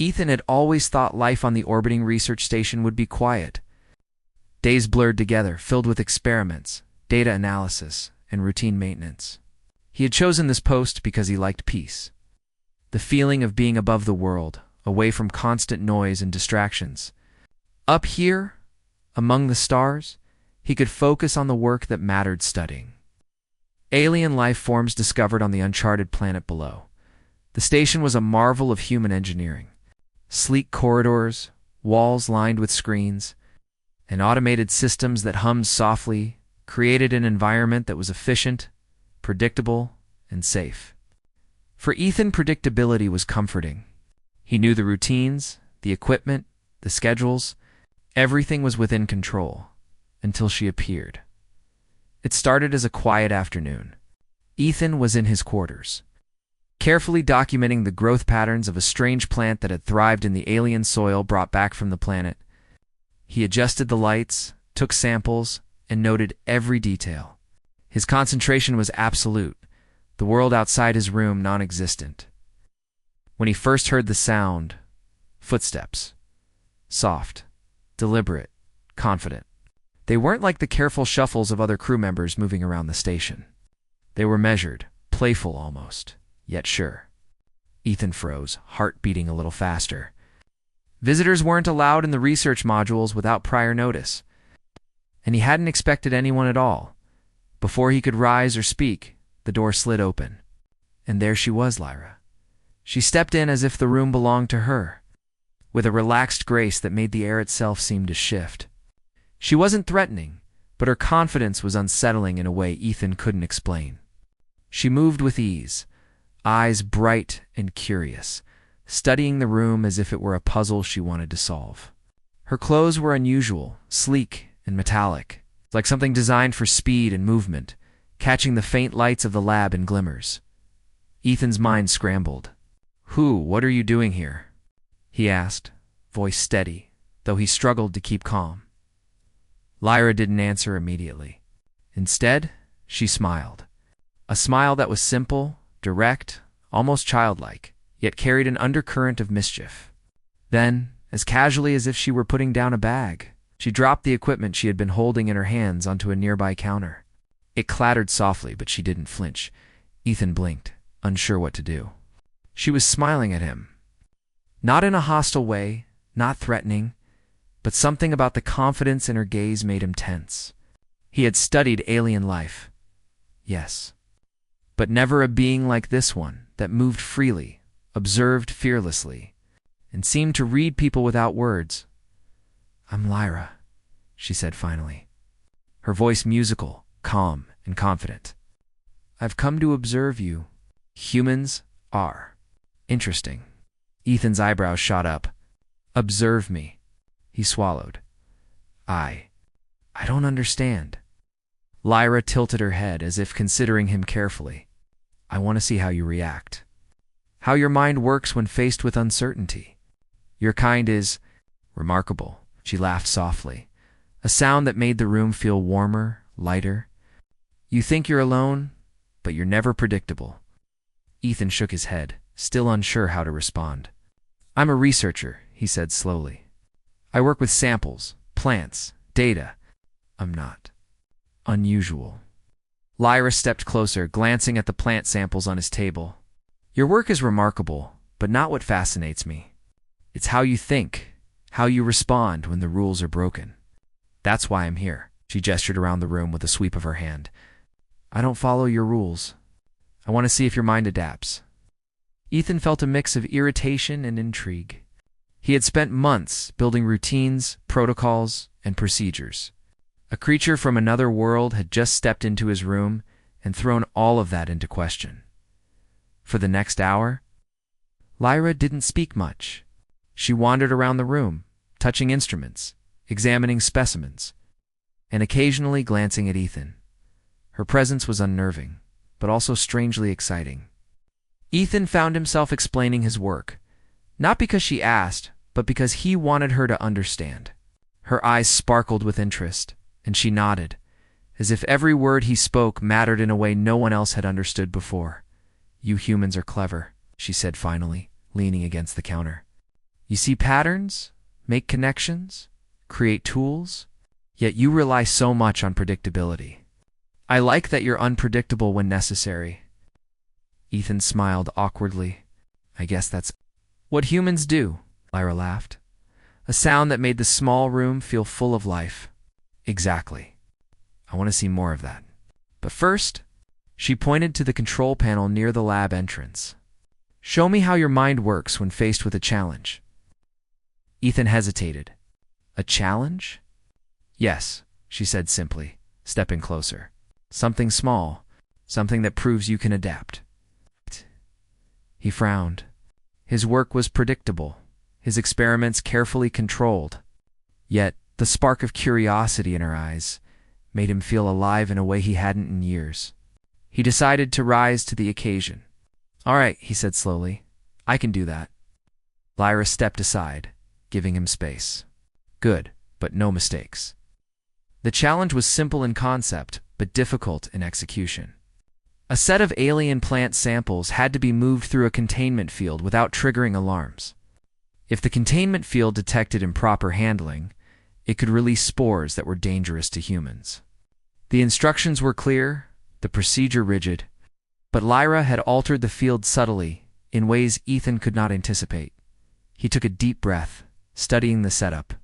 Ethan had always thought life on the orbiting research station would be quiet. Days blurred together, filled with experiments, data analysis, and routine maintenance. He had chosen this post because he liked peace. The feeling of being above the world, away from constant noise and distractions. Up here, among the stars, he could focus on the work that mattered studying. Alien life forms discovered on the uncharted planet below. The station was a marvel of human engineering. Sleek corridors, walls lined with screens, and automated systems that hummed softly created an environment that was efficient, predictable, and safe. For Ethan, predictability was comforting. He knew the routines, the equipment, the schedules. Everything was within control, until she appeared. It started as a quiet afternoon. Ethan was in his quarters, carefully documenting the growth patterns of a strange plant that had thrived in the alien soil brought back from the planet. He adjusted the lights, took samples, and noted every detail. His concentration was absolute, the world outside his room non-existent. When he first heard the sound, footsteps, soft, deliberate, confident. They weren't like the careful shuffles of other crew members moving around the station. They were measured, playful almost, yet sure. Ethan froze, heart beating a little faster. Visitors weren't allowed in the research modules without prior notice, and he hadn't expected anyone at all. Before he could rise or speak, the door slid open, and there she was, Lyra. She stepped in as if the room belonged to her, with a relaxed grace that made the air itself seem to shift. She wasn't threatening, but her confidence was unsettling in a way Ethan couldn't explain. She moved with ease, eyes bright and curious, studying the room as if it were a puzzle she wanted to solve. Her clothes were unusual, sleek and metallic, like something designed for speed and movement, catching the faint lights of the lab in glimmers. Ethan's mind scrambled. What are you doing here?" he asked, voice steady, though he struggled to keep calm. Lyra didn't answer immediately. Instead, she smiled. A smile that was simple, direct, almost childlike, yet carried an undercurrent of mischief. Then, as casually as if she were putting down a bag, she dropped the equipment she had been holding in her hands onto a nearby counter. It clattered softly, but she didn't flinch. Ethan blinked, unsure what to do. She was smiling at him. Not in a hostile way, not threatening, but something about the confidence in her gaze made him tense. He had studied alien life. Yes. But never a being like this one, that moved freely, observed fearlessly, and seemed to read people without words. "I'm Lyra," she said finally, her voice musical, calm, and confident. "I've come to observe you. Humans are interesting." Ethan's eyebrows shot up. "Observe me." He swallowed. I don't understand." Lyra tilted her head as if considering him carefully. "I want to see how you react. How your mind works when faced with uncertainty. Your kind is remarkable." She laughed softly, a sound that made the room feel warmer, lighter. "You think you're alone, but you're never predictable." Ethan shook his head, still unsure how to respond. "I'm a researcher," he said slowly. "I work with samples, plants, data. I'm not unusual." Lyra stepped closer, glancing at the plant samples on his table. "Your work is remarkable, but not what fascinates me. It's how you think, how you respond when the rules are broken. That's why I'm here." She gestured around the room with a sweep of her hand. "I don't follow your rules. I want to see if your mind adapts." Ethan felt a mix of irritation and intrigue. He had spent months building routines, protocols, and procedures. A creature from another world had just stepped into his room and thrown all of that into question. For the next hour, Lyra didn't speak much. She wandered around the room, touching instruments, examining specimens, and occasionally glancing at Ethan. Her presence was unnerving, but also strangely exciting. Ethan found himself explaining his work, not because she asked, but because he wanted her to understand. Her eyes sparkled with interest, and she nodded, as if every word he spoke mattered in a way no one else had understood before. "You humans are clever," she said finally, leaning against the counter. You see patterns, make connections, create tools, yet you rely so much on predictability. I like that you're unpredictable when necessary. Ethan smiled awkwardly. I guess that's what humans do, Lyra laughed. A sound that made the small room feel full of life. Exactly. I want to see more of that. But first, she pointed to the control panel near the lab entrance. Show me how your mind works when faced with a challenge. Ethan hesitated. A challenge? Yes, she said simply, stepping closer. Something small, something that proves you can adapt. He frowned. His work was predictable, his experiments carefully controlled. Yet, the spark of curiosity in her eyes made him feel alive in a way he hadn't in years. He decided to rise to the occasion. All right, he said slowly. I can do that. Lyra stepped aside, giving him space. Good, but no mistakes. The challenge was simple in concept, but difficult in execution. A set of alien plant samples had to be moved through a containment field without triggering alarms. If the containment field detected improper handling, it could release spores that were dangerous to humans. The instructions were clear, the procedure rigid, but Lyra had altered the field subtly, in ways Ethan could not anticipate. He took a deep breath, studying the setup.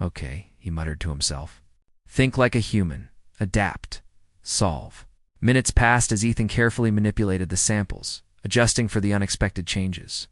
Okay, he muttered to himself. Think like a human. Adapt. Solve. Minutes passed as Ethan carefully manipulated the samples, adjusting for the unexpected changes.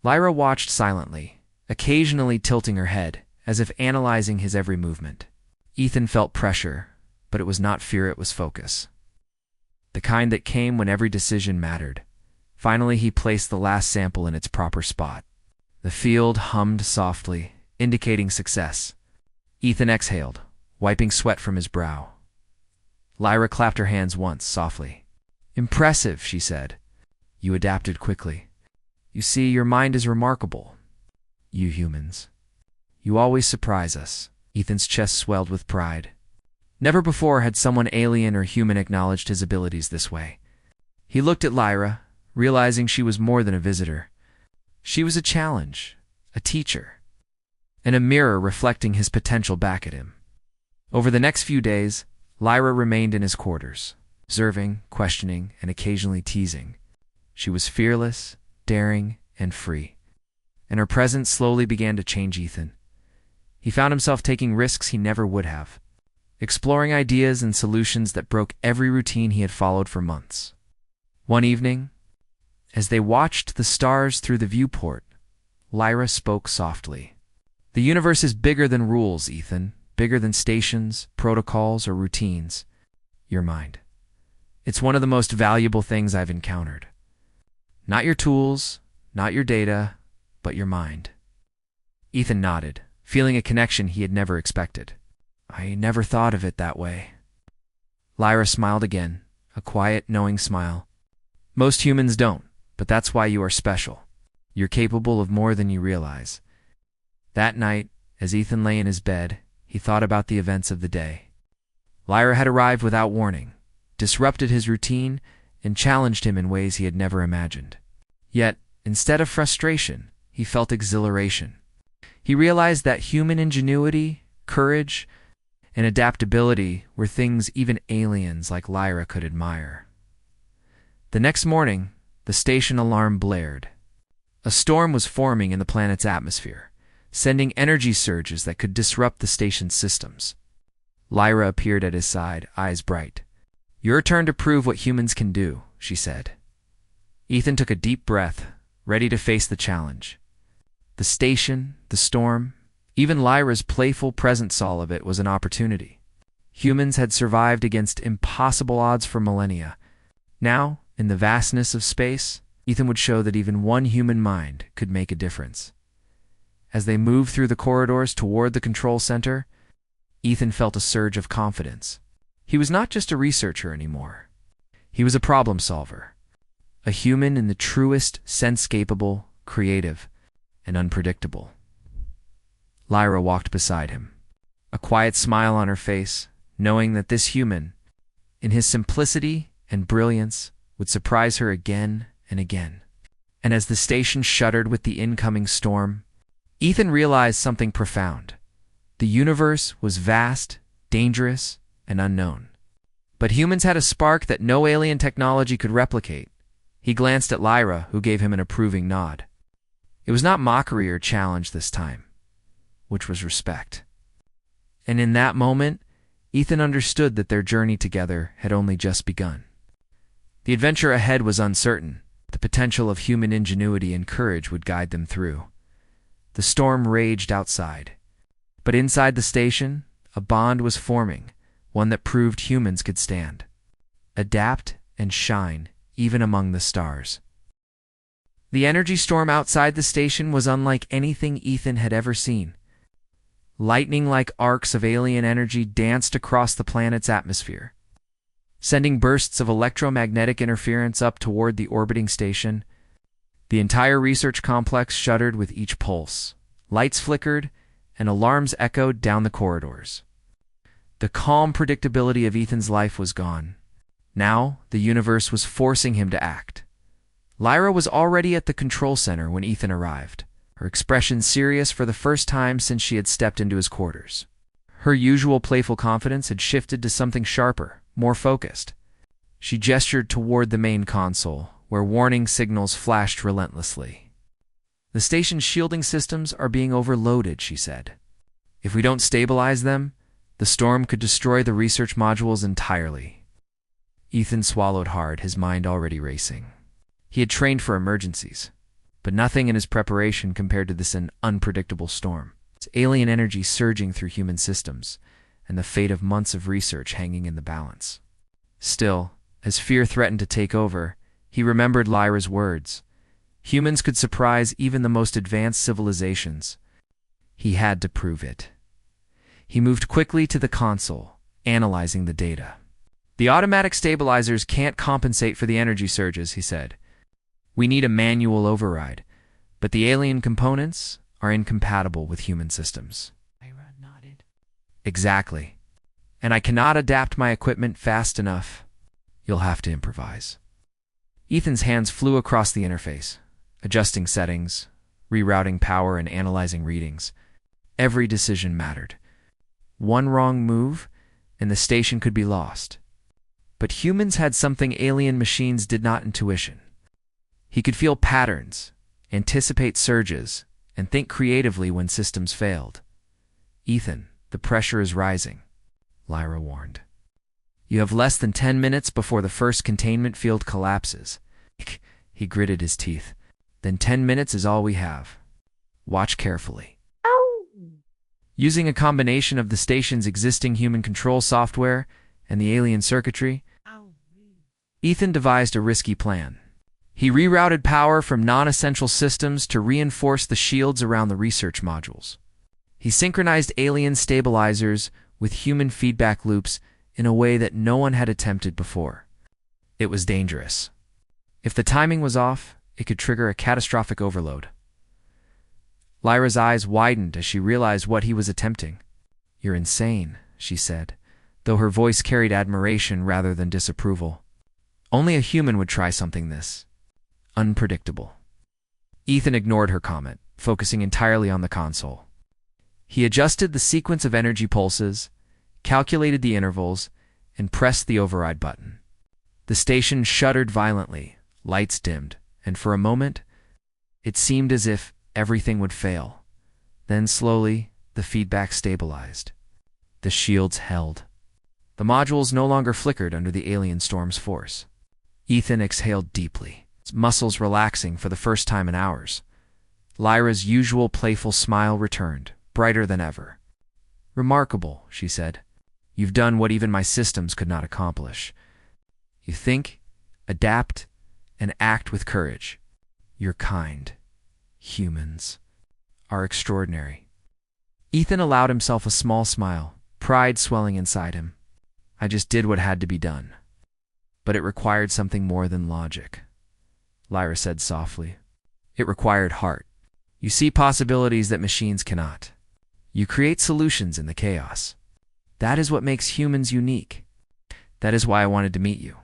Lyra watched silently, occasionally tilting her head, as if analyzing his every movement. Ethan felt pressure, but it was not fear, it was focus. The kind that came when every decision mattered. Finally, he placed the last sample in its proper spot. The field hummed softly, indicating success. Ethan exhaled, wiping sweat from his brow. Lyra clapped her hands once, softly. Impressive, she said. You adapted quickly. You see, your mind is remarkable. You humans. You always surprise us. Ethan's chest swelled with pride. Never before had someone alien or human acknowledged his abilities this way. He looked at Lyra, realizing she was more than a visitor. She was a challenge, a teacher, and a mirror reflecting his potential back at him. Over the next few days, Lyra remained in his quarters, observing, questioning, and occasionally teasing. She was fearless, daring, and free, and her presence slowly began to change Ethan. He found himself taking risks he never would have, exploring ideas and solutions that broke every routine he had followed for months. One evening, as they watched the stars through the viewport, Lyra spoke softly. The universe is bigger than rules, Ethan, bigger than stations, protocols, or routines. Your mind. It's one of the most valuable things I've encountered. Not your tools, not your data, but your mind. Ethan nodded, feeling a connection he had never expected. I never thought of it that way. Lyra smiled again, a quiet, knowing smile. Most humans don't, but that's why you are special. You're capable of more than you realize. That night, as Ethan lay in his bed, he thought about the events of the day. Lyra had arrived without warning, disrupted his routine, and challenged him in ways he had never imagined. Yet, instead of frustration, he felt exhilaration. He realized that human ingenuity, courage, and adaptability were things even aliens like Lyra could admire. The next morning, the station alarm blared. A storm was forming in the planet's atmosphere, sending energy surges that could disrupt the station's systems. Lyra appeared at his side, eyes bright. Your turn to prove what humans can do, she said. Ethan took a deep breath, ready to face the challenge. The station, the storm, even Lyra's playful presence, all of it was an opportunity. Humans had survived against impossible odds for millennia. Now, in the vastness of space, Ethan would show that even one human mind could make a difference. As they moved through the corridors toward the control center, Ethan felt a surge of confidence. He was not just a researcher anymore. He was a problem solver, a human in the truest sense, capable, creative, and unpredictable. Lyra walked beside him, a quiet smile on her face, knowing that this human, in his simplicity and brilliance, would surprise her again and again. And as the station shuddered with the incoming storm, Ethan realized something profound. The universe was vast, dangerous, and unknown. But humans had a spark that no alien technology could replicate. He glanced at Lyra, who gave him an approving nod. It was not mockery or challenge this time, which was respect. And in that moment, Ethan understood that their journey together had only just begun. The adventure ahead was uncertain. The potential of human ingenuity and courage would guide them through. The storm raged outside. But inside the station, a bond was forming, one that proved humans could stand, adapt, and shine, even among the stars. The energy storm outside the station was unlike anything Ethan had ever seen. Lightning-like arcs of alien energy danced across the planet's atmosphere, sending bursts of electromagnetic interference up toward the orbiting station. The entire research complex shuddered with each pulse. Lights flickered, and alarms echoed down the corridors. The calm predictability of Ethan's life was gone. Now, the universe was forcing him to act. Lyra was already at the control center when Ethan arrived, her expression serious for the first time since she had stepped into his quarters. Her usual playful confidence had shifted to something sharper, more focused. She gestured toward the main console, where warning signals flashed relentlessly. "The station's shielding systems are being overloaded," she said. "If we don't stabilize them, the storm could destroy the research modules entirely." Ethan swallowed hard, his mind already racing. He had trained for emergencies, but nothing in his preparation compared to this unpredictable storm. Its alien energy surging through human systems, and the fate of months of research hanging in the balance. Still, as fear threatened to take over, he remembered Lyra's words. Humans could surprise even the most advanced civilizations. He had to prove it. He moved quickly to the console, analyzing the data. "The automatic stabilizers can't compensate for the energy surges," he said. "We need a manual override, but the alien components are incompatible with human systems." Lyra nodded. "Exactly. And I cannot adapt my equipment fast enough. You'll have to improvise." Ethan's hands flew across the interface, adjusting settings, rerouting power, and analyzing readings. Every decision mattered. One wrong move, and the station could be lost. But humans had something alien machines did not: intuition. He could feel patterns, anticipate surges, and think creatively when systems failed. "Ethan, the pressure is rising," Lyra warned. "You have less than 10 minutes before the first containment field collapses." He gritted his teeth. "Then 10 minutes is all we have. Watch carefully." Ow! Using a combination of the station's existing human control software and the alien circuitry, Ow. Ethan devised a risky plan. He rerouted power from non-essential systems to reinforce the shields around the research modules. He synchronized alien stabilizers with human feedback loops in a way that no one had attempted before. It was dangerous. If the timing was off, it could trigger a catastrophic overload. Lyra's eyes widened as she realized what he was attempting. "You're insane," she said, though her voice carried admiration rather than disapproval. "Only a human would try something this unpredictable." Ethan ignored her comment, focusing entirely on the console. He adjusted the sequence of energy pulses, calculated the intervals, and pressed the override button. The station shuddered violently, lights dimmed, and for a moment, it seemed as if everything would fail. Then slowly, the feedback stabilized. The shields held. The modules no longer flickered under the alien storm's force. Ethan exhaled deeply, his muscles relaxing for the first time in hours. Lyra's usual playful smile returned, brighter than ever. "Remarkable," she said. "You've done what even my systems could not accomplish. You think, adapt, and act with courage. You're kind. Humans are extraordinary." Ethan allowed himself a small smile, pride swelling inside him. "I just did what had to be done. But it required something more than logic," Lyra said softly. "It required heart. You see possibilities that machines cannot. You create solutions in the chaos. That is what makes humans unique. That is why I wanted to meet you."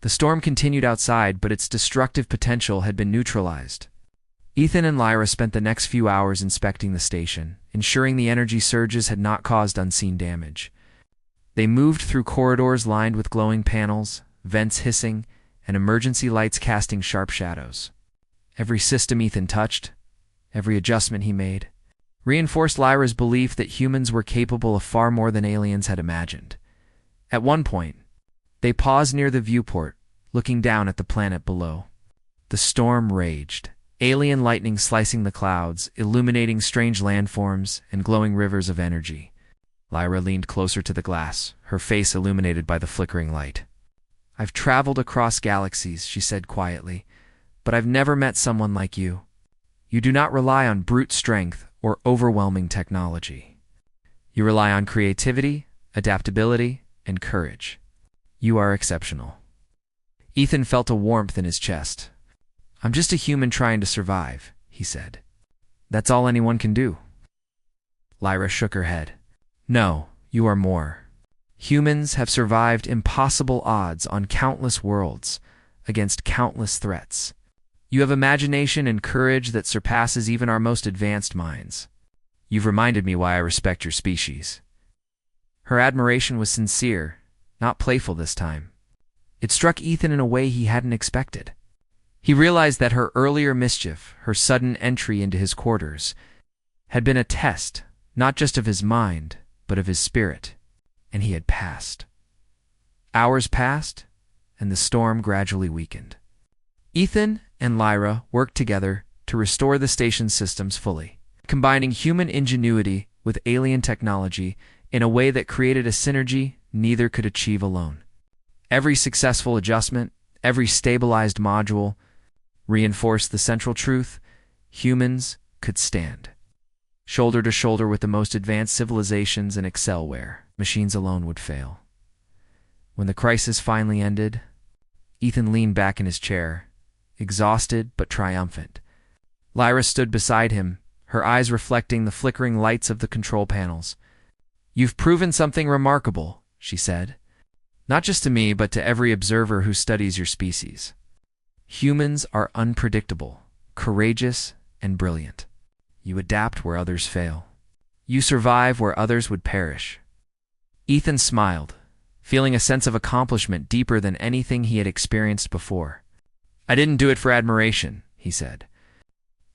The storm continued outside, but its destructive potential had been neutralized. Ethan and Lyra spent the next few hours inspecting the station, ensuring the energy surges had not caused unseen damage. They moved through corridors lined with glowing panels, vents hissing, and emergency lights casting sharp shadows. Every system Ethan touched, every adjustment he made, reinforced Lyra's belief that humans were capable of far more than aliens had imagined. At one point, they paused near the viewport, looking down at the planet below. The storm raged, alien lightning slicing the clouds, illuminating strange landforms and glowing rivers of energy. Lyra leaned closer to the glass, her face illuminated by the flickering light. "I've traveled across galaxies," she said quietly, "but I've never met someone like you. You do not rely on brute strength or overwhelming technology. You rely on creativity, adaptability, and courage. You are exceptional." Ethan felt a warmth in his chest. "I'm just a human trying to survive," he said. "That's all anyone can do." Lyra shook her head. "No, you are more. Humans have survived impossible odds on countless worlds, against countless threats. You have imagination and courage that surpasses even our most advanced minds. You've reminded me why I respect your species." Her admiration was sincere, not playful this time. It struck Ethan in a way he hadn't expected. He realized that her earlier mischief, her sudden entry into his quarters, had been a test, not just of his mind, but of his spirit, and he had passed. Hours passed, and the storm gradually weakened. Ethan and Lyra worked together to restore the station's systems fully, combining human ingenuity with alien technology in a way that created a synergy neither could achieve alone. Every successful adjustment, every stabilized module, reinforced the central truth: humans could stand shoulder to shoulder with the most advanced civilizations and excel where machines alone would fail. When the crisis finally ended, Ethan leaned back in his chair, exhausted but triumphant. Lyra stood beside him, her eyes reflecting the flickering lights of the control panels. "You've proven something remarkable," she said. "Not just to me, but to every observer who studies your species. Humans are unpredictable, courageous, and brilliant. You adapt where others fail. You survive where others would perish." Ethan smiled, feeling a sense of accomplishment deeper than anything he had experienced before. "I didn't do it for admiration," he said.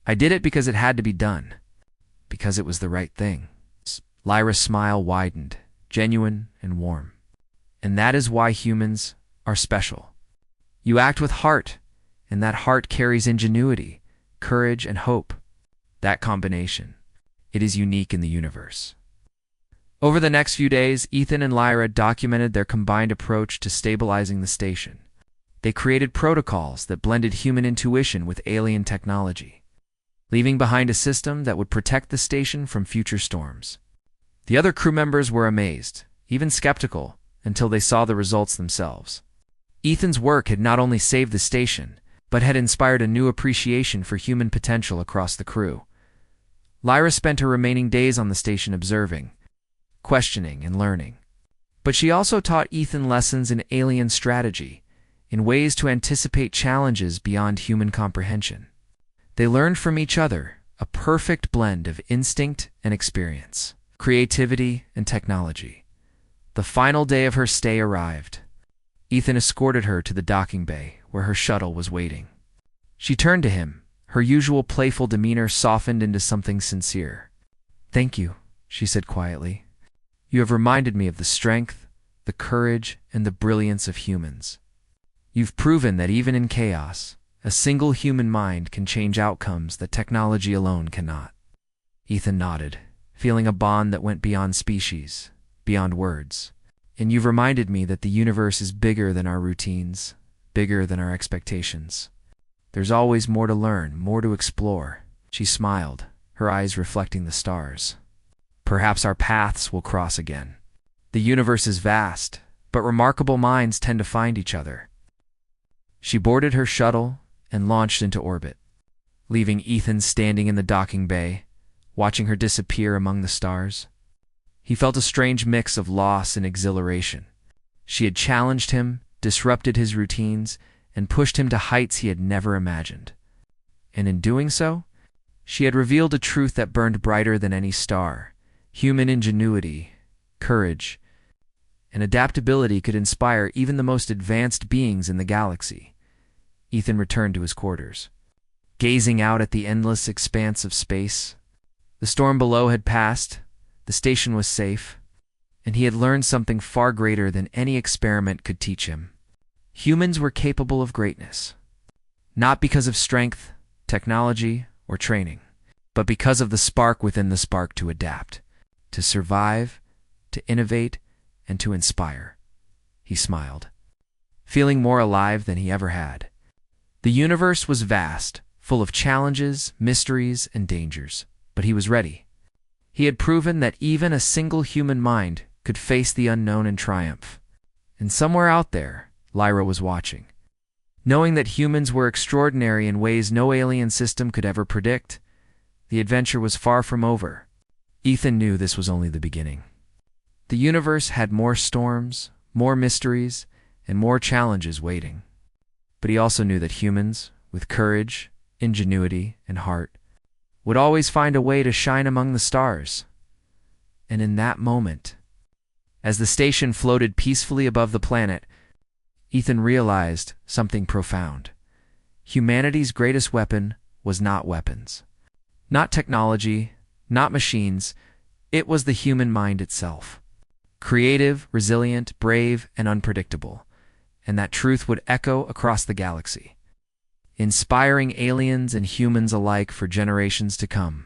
"I did it because it had to be done, because it was the right thing." Lyra's smile widened, genuine and warm. "And that is why humans are special. You act with heart, and that heart carries ingenuity, courage, and hope. That combination, it is unique in the universe." Over the next few days, Ethan and Lyra documented their combined approach to stabilizing the station. They created protocols that blended human intuition with alien technology, leaving behind a system that would protect the station from future storms. The other crew members were amazed, even skeptical, until they saw the results themselves. Ethan's work had not only saved the station, but had inspired a new appreciation for human potential across the crew. Lyra spent her remaining days on the station observing, questioning, and learning. But she also taught Ethan lessons in alien strategy, in ways to anticipate challenges beyond human comprehension. They learned from each other, a perfect blend of instinct and experience, creativity and technology. The final day of her stay arrived. Ethan escorted her to the docking bay, where her shuttle was waiting. She turned to him, her usual playful demeanor softened into something sincere. "Thank you," she said quietly. "You have reminded me of the strength, the courage, and the brilliance of humans. You've proven that even in chaos, a single human mind can change outcomes that technology alone cannot." Ethan nodded, feeling a bond that went beyond species, beyond words. "And you've reminded me that the universe is bigger than our routines, bigger than our expectations. There's always more to learn, more to explore." She smiled, her eyes reflecting the stars. "Perhaps our paths will cross again. The universe is vast, but remarkable minds tend to find each other." She boarded her shuttle and launched into orbit, leaving Ethan standing in the docking bay, watching her disappear among the stars. He felt a strange mix of loss and exhilaration. She had challenged him, disrupted his routines, and pushed him to heights he had never imagined. And in doing so, She had revealed a truth that burned brighter than any star. Human ingenuity, courage, and adaptability could inspire even the most advanced beings in the galaxy. Ethan returned to his quarters, gazing out at the endless expanse of space. The storm below had passed, the station was safe, and he had learned something far greater than any experiment could teach him. Humans were capable of greatness, not because of strength, technology, or training, but because of the spark within the spark to adapt, to survive, to innovate, and to inspire. He smiled, feeling more alive than he ever had. The universe was vast, full of challenges, mysteries, and dangers, but he was ready. He had proven that even a single human mind could face the unknown and triumph. And somewhere out there, Lyra was watching. Knowing that humans were extraordinary in ways no alien system could ever predict, the adventure was far from over. Ethan knew this was only the beginning. The universe had more storms, more mysteries, and more challenges waiting. But he also knew that humans, with courage, ingenuity, and heart, would always find a way to shine among the stars. And in that moment, as the station floated peacefully above the planet, Ethan realized something profound. Humanity's greatest weapon was not weapons, not technology, not machines. It was the human mind itself. Creative, resilient, brave, and unpredictable. And that truth would echo across the galaxy, inspiring aliens and humans alike for generations to come.